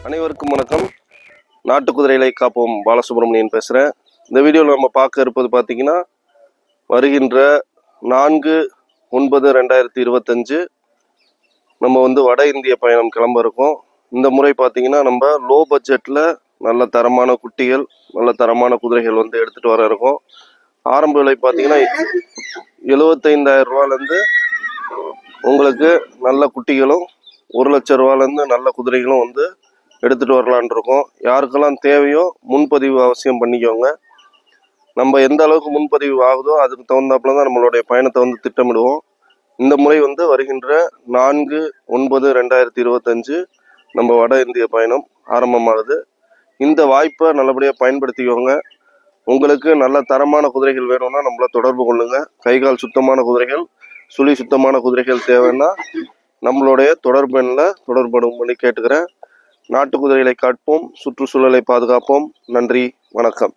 அனைவருக்கும் வணக்கம். நாட்டு குதிரைகளை காப்போம் பாலசுப்ரமணியன் பேசுகிறேன். இந்த வீடியோவில் நம்ம பார்க்க இருப்பது பார்த்திங்கன்னா, வருகின்ற 4/9/2025 நம்ம வட இந்திய பயணம் கிளம்ப இருக்கோம். இந்த முறை பார்த்திங்கன்னா நம்ம லோ பட்ஜெட்டில் நல்ல தரமான குட்டிகள், நல்ல தரமான குதிரைகள் எடுத்துகிட்டு வர இருக்கோம். ஆரம்ப விலை பார்த்திங்கன்னா 75,000 ரூபாலேருந்து உங்களுக்கு நல்ல குட்டிகளும் 1,00,000 ரூபாலேருந்து நல்ல குதிரைகளும் எடுத்துகிட்டு வரலான் இருக்கோம். யாருக்கெல்லாம் தேவையோ முன்பதிவு அவசியம் பண்ணிக்கோங்க. நம்ம எந்த அளவுக்கு முன்பதிவு ஆகுதோ அதுக்கு தகுந்தாப்புல தான் நம்மளுடைய பயணத்தை திட்டமிடுவோம். இந்த முறை வருகின்ற 4/9/2025 நம்ம வட இந்திய பயணம் ஆரம்பமாகுது. இந்த வாய்ப்பை நல்லபடியாக பயன்படுத்திக்கோங்க. உங்களுக்கு நல்ல தரமான குதிரைகள் வேணும்னா நம்மளை தொடர்பு கொள்ளுங்க. கைகால் சுத்தமான குதிரைகள், சுழி சுத்தமான குதிரைகள் தேவைன்னா நம்மளுடைய தொடர்பு எண்ணில் தொடர்புபடி கேட்டுக்கிறேன். நாட்டு குதிரைகளை காப்போம், சுற்றுச்சூழலை பாதுகாப்போம். நன்றி, வணக்கம்.